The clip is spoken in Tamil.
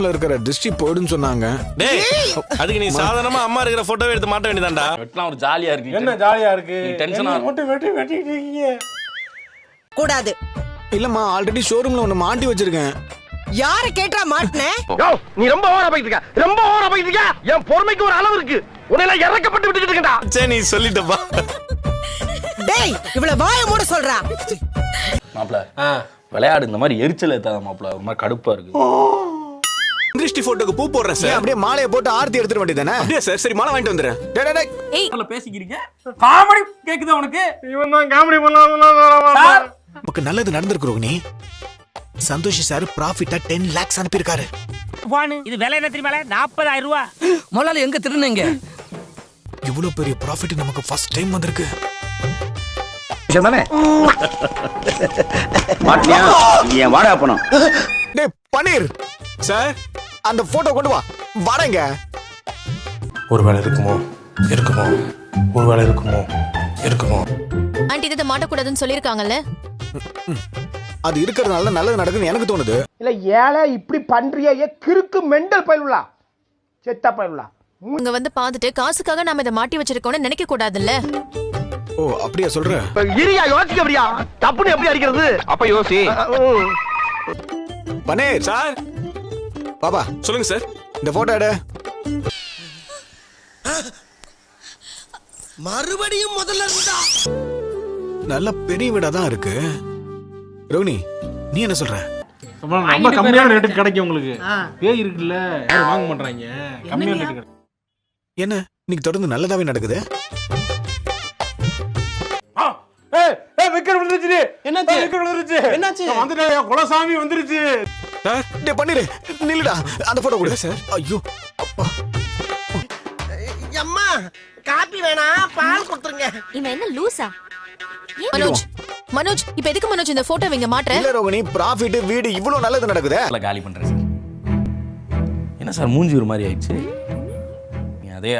இருக்கிற திருஷ்டி போயிடுன்னு சொன்னாங்க. டேய் அதுக்கு நீ சாதாரணமா அம்மா இருக்கிற போட்டோவை எடுத்து மாட்ட வேண்டியதான்டா. வெட்டலாம் ஒரு ஜாலியா இருக்கு. என்ன ஜாலியா இருக்கு? டென்ஷனா மட்டும் வெட்டிட்டு இருக்கீங்க. கூடாது. இல்லம்மா ஆல்ரெடி ஷோரூம்ல ஒன்னு மாட்டி வச்சிருக்கேன். யார கேட்டா மாட்டனே? யோவ் நீ ரொம்ப ஓவரா போயிட்டு இருக்க. ரொம்ப ஓவரா போயிட்டு இருக்க. என் பொறுமைக்கு ஒரு அளவு இருக்கு. உன்னை எல்லாம் இறக்கப்பட்டு விட்டுட்டு இருக்கடா. சரி நீ சொல்லிட்டப்பா. டேய் இவ்வளவு வாய மூட சொல்றா. மாப்ள விளையாடு இந்த மாதிரி எரிச்சல் ஏத்தாத மாப்ள. ஒரு மாதிரி கடுப்பா இருக்கு. திருஷ்டி போட்டோக்கு பூ போடுறேன் சார். அப்படியே மாலையை போட்டு ஆர்த்தி எடுத்துட வேண்டியதானே? அப்படியே சார். சரி மாலை வாங்கிட்டு வந்துறேன். டேய் டேய் ஏய் பேசிக்கிறீங்க. காமெடி கேக்குதா உனக்கு? இவன் தான் காமெடி பண்ணலாம். நமக்கு நல்லது நடந்திருக்கு ரோகிணி. சந்தோஷ் சார் ப்ராஃபிட்டா 10 lakhs அனுப்பி இருக்காரு. இது விலை என்ன தெரியுமா? 40,000 ரூபாய். முதல்ல எங்க திருநீங்க? இவ்வளவு பெரிய ப்ராஃபிட் நமக்கு ஃபர்ஸ்ட் டைம் வந்திருக்கு. தானே மாட்டியா நீ ஏன் வாடா போனோம். டேய் பனீர் சார் அந்த போட்டோ கொண்டு வா. வரேங்க. ஒருவேளை இருக்குமோ ஒருவேளை இருக்குமோ. ஆண்டி இதை மாட்டக்கூடாதுன்னு சொல்லிருக்காங்கல்ல. அது இருக்கிறதுனால நல்லது நடக்குன்னு எனக்கு தோணுது. இல்ல ஏழை இப்படி பண்றியே கிறுக்கு மெண்டல் பயிலுலா செத்த பயிலுலா. இங்க வந்து பாத்துட்டு காசுக்காக நாம இதை மாட்டி வச்சிருக்கோம்னு நினைக்க கூடாதுல்ல. ஓ அப்படியா சொல்ற? இரியா யோசிக்க அப்படியா தப்புன்னு எப்படி அடிக்கிறது? அப்ப யோசி. பனீர் சார் பாபா சொல்லுங்க சார். இந்த போட்டோ எடு. மறுபடியும் முதல்ல இருந்தா. நல்ல பெரிய வீடா தான் இருக்கு. ரோகிணி நீ என்ன சொல்ற? ரொம்ப கம்மியான ரேட்டுக்கு கிடைக்கும் உங்களுக்கு. பேய் இருக்குல்ல யாரும் வாங்க மாட்டாங்க. கம்மியான ரேட்டுக்கு கிடைக்கும். என்ன இன்னைக்கு தொடர்ந்து நல்லதாவே நடக்குது. விக்கெட் விழுந்துருச்சு. என்னாச்சு? விக்கெட் விழுந்துருச்சு. என்னாச்சு? வந்துட்டேன். குலசாமி வந்துருச்சு. சார் டேய் பன்னீர் நில்லுடா. அந்த போட்டோ கொடு சார். ஐயோ அப்பா. அம்மா காபி வேணா பால் கொடுத்துருங்க. இவன் என்ன லூசா? மனோஜ் இப்ப எதுக்கு மனோஜ் இந்த போட்டோ இங்க மாட்ற? இல்ல ரோகிணி ப்ராஃபிட் வீடு இவ்வளவு நல்லது நடக்குதே. காலி பண்றேன் சார். என்ன சார் மூஞ்சி ஒரு மாதிரி ஆயிடுச்சு. நீ அதே